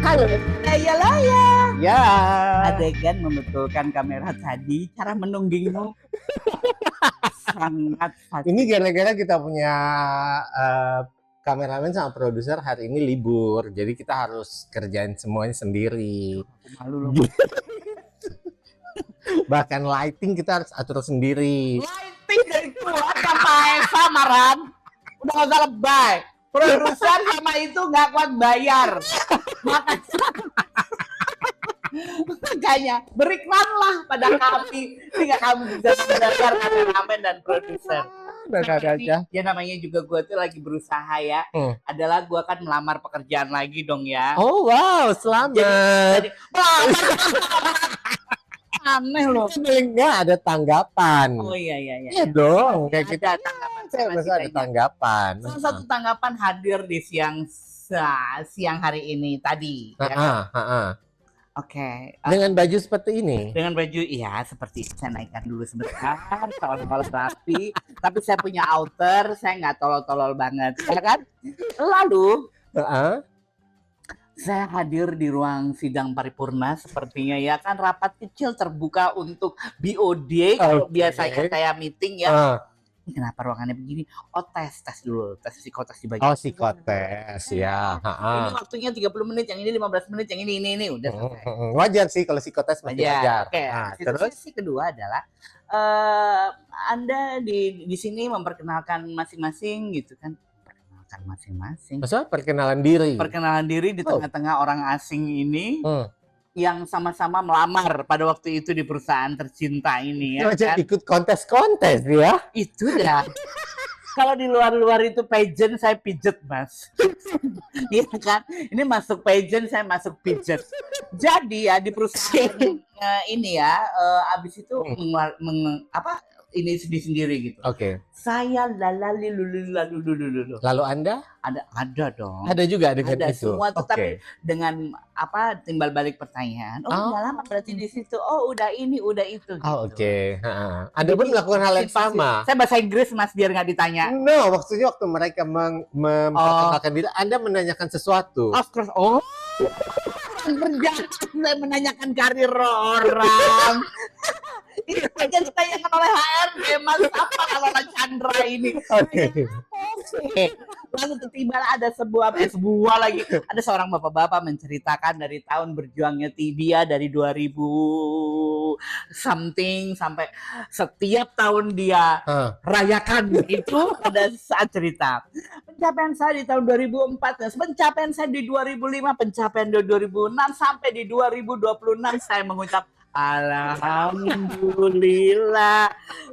Halo. Iyalah ya. Ya. Adegan membetulkan kamera tadi, cara menunggingmu sangat fasih. Ini gara-gara kita punya kameramen sama produser hari ini libur, jadi kita harus kerjain semuanya sendiri. Aku malu loh. Bahkan lighting kita harus atur sendiri. Lighting dari keluar sama Eva Maran. Udah gak usah lebay. Produser sama itu gak kuat bayar. Makanya beriklanlah pada kami sehingga kamu bisa mendengar kameramen dan produser. Aja. Ya namanya juga gue tuh lagi berusaha ya. Adalah gue akan melamar pekerjaan lagi dong ya. Oh wow, selamat. Jadi aneh loh. Paling nggak ada tanggapan. Oh iya. Iya dong, kayak kita ada tanggapan. saya masih ada tanggapan. Salah satu tanggapan hadir di siang hari ini tadi. Ya kan? Oke. Dengan baju seperti ini. Dengan baju, iya seperti saya naikkan dulu sebentar, tolol-tolol rapi. Tapi saya punya outer, saya nggak tolol-tolol banget, ya kan? Lalu, saya hadir di ruang sidang paripurna, sepertinya ya kan rapat kecil terbuka untuk BOD. Kalau biasanya saya meeting ya. Ini kenapa ruangannya begini? Oh tes dulu, tes psikotes di bagian. Oh psikotes ya. Ini waktunya 30 menit, yang ini 15 menit, yang ini udah selesai. Wajar sih kalau psikotes masih wajar. Oke. Terus sisi kedua adalah Anda di sini memperkenalkan masing-masing gitu kan. Perkenalkan masing-masing. Maksudnya perkenalan diri. Perkenalan diri di tengah-tengah orang asing ini. Yang sama-sama melamar pada waktu itu di perusahaan tercinta ini ya. Macam ikut kontes-kontes ya. Itu dah. Kalau di luar itu pageant saya pijet mas. Iya kan? Ini masuk pageant saya masuk pijet. Jadi ya di perusahaan ini ya abis itu ini sendiri gitu. Oke. Saya lalu. Lalu Anda? Ada dong. Ada juga dengan ada itu. Semua tetapi dengan timbal balik pertanyaan. Oh, udah lama berarti di situ. Oh, udah ini, udah itu. Gitu. Oke. Anda pun melakukan hal yang sama. Saya bahasa Inggris mas biar nggak ditanya. No, maksudnya waktu mereka memperkenalkan diri, Anda menanyakan sesuatu. Saya menanyakan karir orang. Ini saja ditanyakan oleh HRD mas apa kalau Chandra ini. Oke. Lalu tiba-tiba ada sebuah lagi ada seorang bapak-bapak menceritakan dari tahun berjuangnya dia dari 2000 something sampai setiap tahun dia rayakan itu ada saat cerita pencapaian saya di tahun 2004, pencapaian saya di 2005, pencapaian di 2006 sampai di 2026 saya mengucap alhamdulillah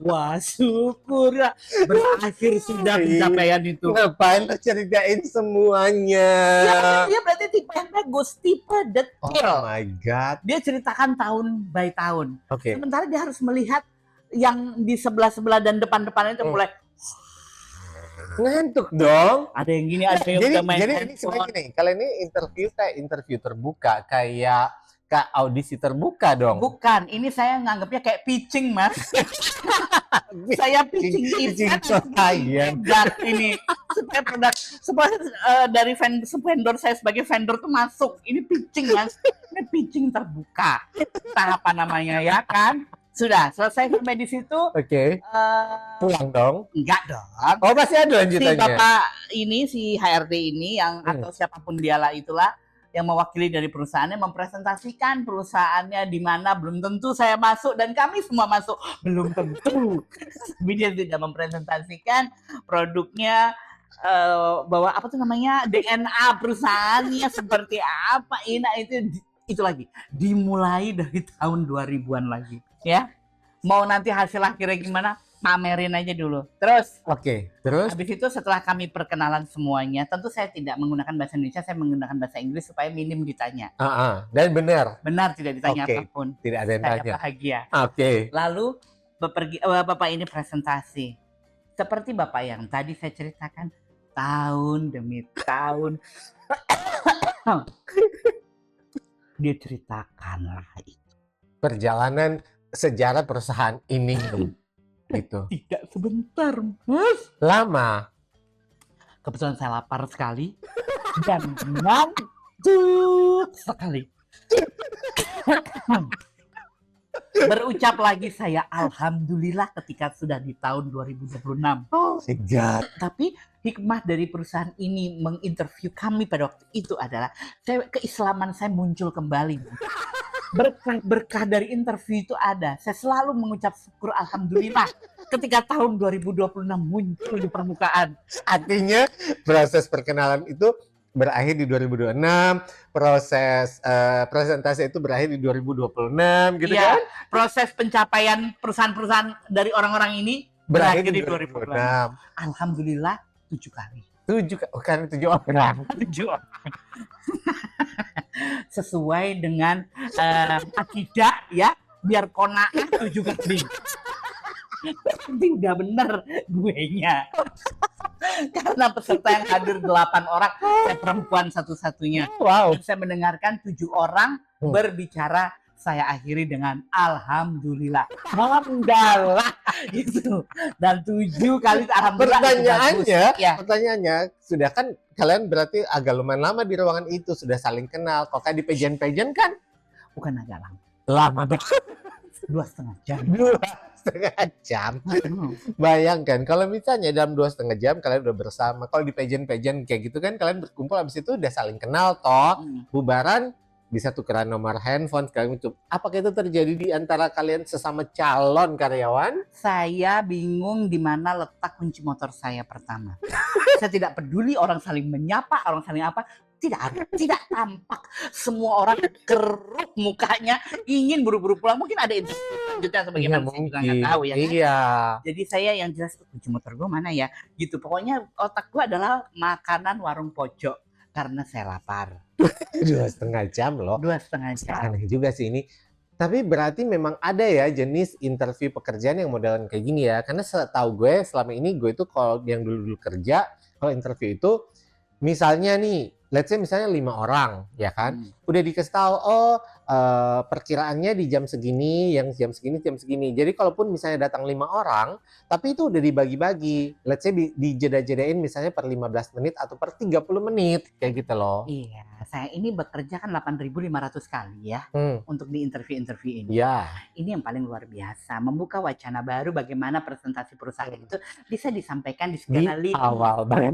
wa syukur berakhir sudah pencapaian itu. Ngapain lo ceritain semuanya? Ya berarti tipe yang bagus, tipe detail. Oh my god. Dia ceritakan tahun by tahun. Oke. Sementara dia harus melihat yang di sebelah dan depan-depan itu mulai ngantuk dong. ada yang gini, ada yang udah main. Jadi ini sebenarnya gini, kalau ini interview terbuka kayak audisi terbuka dong. Bukan, ini saya nganggapnya kayak pitching mas. Saya pitching klien ini supaya dari vendor saya sebagai vendor tuh masuk. Ini pitching mas, ini pitching terbuka. Apa namanya ya kan? Sudah selesai sampai di situ. Oke. Pulang dong? Enggak dong. Oh masih ada lanjutannya. Si bapak ini, si HRD ini yang atau siapapun dialah itulah yang mewakili dari perusahaannya mempresentasikan perusahaannya di mana belum tentu saya masuk dan kami semua masuk belum tentu. Tapi dia tidak mempresentasikan produknya bahwa apa tuh namanya DNA perusahaannya seperti apa itu lagi dimulai dari tahun 2000-an lagi ya. Mau nanti hasil akhirnya gimana? Pamerin aja dulu. Terus. Oke. Terus. Habis itu setelah kami perkenalan semuanya, tentu saya tidak menggunakan bahasa Indonesia, saya menggunakan bahasa Inggris supaya minim ditanya. Dan benar. Benar tidak ditanya apapun. Tidak ada yang tanya. Saya bahagia. Oke. Lalu bapak ini presentasi. Seperti bapak yang tadi saya ceritakan, tahun demi tahun. Dia ceritakanlah itu. Perjalanan sejarah perusahaan ini. Gitu. Tidak sebentar, Mas. Lama. Kebetulan saya lapar sekali dan ngantuk. sekali. Berucap lagi saya alhamdulillah ketika sudah di tahun 2026. Oh my God. Tapi hikmah dari perusahaan ini menginterview kami pada waktu itu adalah keislaman saya muncul kembali. Berkah dari interview itu ada. Saya selalu mengucap syukur alhamdulillah ketika tahun 2026 muncul di permukaan. Artinya proses perkenalan itu berakhir di 2026, proses presentasi itu berakhir di 2026 gitu Iya, kan? proses pencapaian perusahaan-perusahaan dari orang-orang ini berakhir di 2026. Alhamdulillah 7 kali. 7 orang. 7 orang. Sesuai dengan akidah ya, biar kona'ah 7 kali. Tapi udah bener gue nya. Karena peserta yang hadir 8 orang, saya perempuan satu-satunya. Wow. Dan saya mendengarkan 7 orang berbicara, saya akhiri dengan alhamdulillah. Alhamdulillah gitu. Dan 7 kali alhamdulillah. Pertanyaannya, sudah kan kalian berarti agak lumayan lama di ruangan itu, sudah saling kenal. Kok kayak di pageant kan? Bukan agak lama. Lama 2,5 jam. 2,5 jam. Bayangkan kalau misalnya dalam 2,5 jam kalian udah bersama. Kalau di pageant kayak gitu kan kalian berkumpul habis itu udah saling kenal toh. Bubaran bisa tukeran nomor handphone segala macam. Apakah itu terjadi di antara kalian sesama calon karyawan? Saya bingung di mana letak kunci motor saya pertama. Saya tidak peduli orang saling menyapa, orang saling apa. Tidak tampak. Semua orang keruk mukanya, ingin buru-buru pulang. Mungkin ada interview selanjutnya sebagaimana saya juga nggak tahu ya kan? Iya. Jadi saya yang jelas kunci motor gue mana ya? Gitu. Pokoknya otak gue adalah makanan warung pojok karena saya lapar. 2,5 jam loh. 2,5 jam. Aneh juga sih ini. Tapi berarti memang ada ya jenis interview pekerjaan yang modelan kayak gini ya. Karena setahu gue selama ini gue itu kalau yang dulu kerja, kalau interview itu misalnya nih, let's say misalnya 5 orang, ya kan? Udah dikasih tahu, perkiraannya di jam segini, yang jam segini. Jadi kalaupun misalnya datang 5 orang, tapi itu udah dibagi-bagi. Let's say dijeda-jedain misalnya per 15 menit atau per 30 menit, kayak gitu loh. Iya, saya ini bekerja kan 8.500 kali ya untuk di interview ini. Iya. Ini yang paling luar biasa, membuka wacana baru bagaimana presentasi perusahaan itu bisa disampaikan di segala lini. Bahkan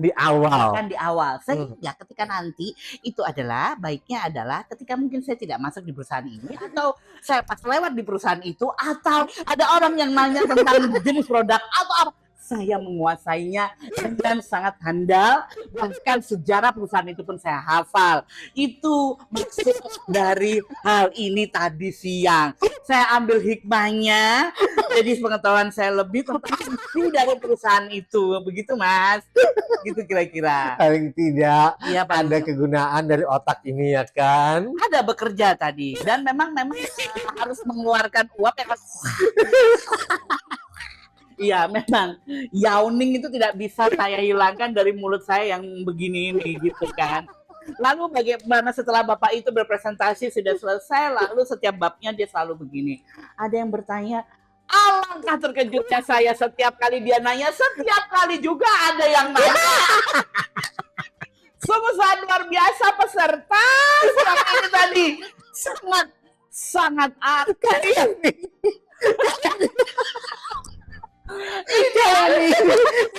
di awal. Sehingga ketika nanti itu adalah baiknya adalah ketika mungkin saya tidak masuk di perusahaan ini atau saya pas lewat di perusahaan itu atau ada orang yang nanya tentang jenis produk atau apa, saya menguasainya dengan sangat handal, bahkan sejarah perusahaan itu pun saya hafal. Itu maksud dari hal ini tadi siang. Saya ambil hikmahnya, jadi pengetahuan saya lebih tentang isi dari perusahaan itu. Begitu Mas, gitu kira-kira. Paling tidak Ya, ada kegunaan dari otak ini ya kan? Ada bekerja tadi dan memang harus mengeluarkan uap yang iya, memang yawning itu tidak bisa saya hilangkan dari mulut saya yang begini ini gitu kan. Lalu bagaimana setelah Bapak itu berpresentasi sudah selesai, lalu setiap babnya dia selalu begini. Ada yang bertanya, alangkah terkejutnya saya setiap kali dia nanya, setiap kali juga ada yang nanya. Sungguh luar biasa peserta selama ini tadi. Sangat aktif.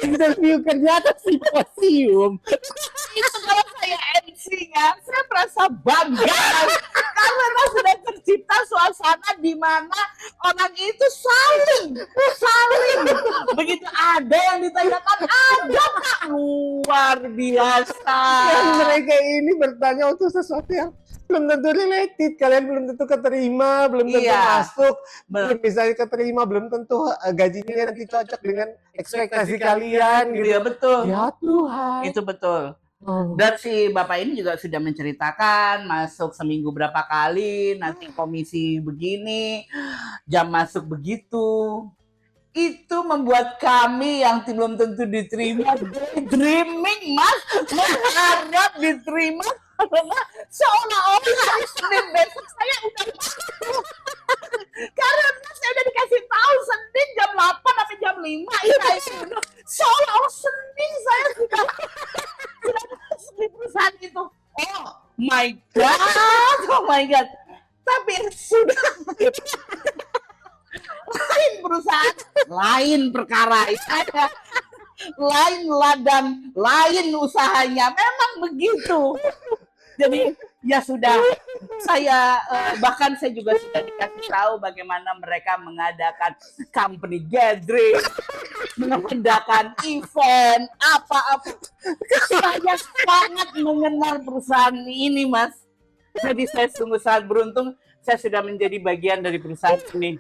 Interview kerja atau simposium. Itu kalau saya MC-nya, saya merasa bangga karena sudah tercipta suasana di mana orang itu saling begitu ada yang ditanyakan ada Kak, luar biasa. Dan mereka ini bertanya untuk sesuatu yang belum tentu related, kalian belum tentu keterima, belum tentu masuk, belum misalnya keterima, belum tentu gajinya nanti cocok dengan ekspektasi kalian gitu. Iya betul. Ya Tuhan. Itu betul. Dan si Bapak ini juga sudah menceritakan masuk seminggu berapa kali, nanti komisi begini, jam masuk begitu. Itu membuat kami yang belum tentu diterima dreaming Mas, mengharap diterima karena seolah-olah hari Senin besok saya udah masuk. Karena saya udah dikasih tahu Senin jam 8 sampai jam 5 itu seolah-olah Senin saya sudah masuk di perusahaan itu. Oh my God, Oh my God. Tapi sudah lain perusahaan, lain perkara. Ada lain ladang, lain usahanya. Memang begitu. Jadi ya sudah, saya bahkan saya juga sudah dikasih tahu bagaimana mereka mengadakan company gathering, mengadakan event, apa-apa. Saya sangat mengenal perusahaan ini, Mas. Jadi saya sungguh sangat beruntung, saya sudah menjadi bagian dari perusahaan ini.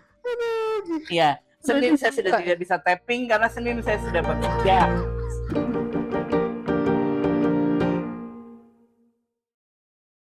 Iya, Senin saya sudah tidak bisa tapping karena Senin saya sudah bekerja.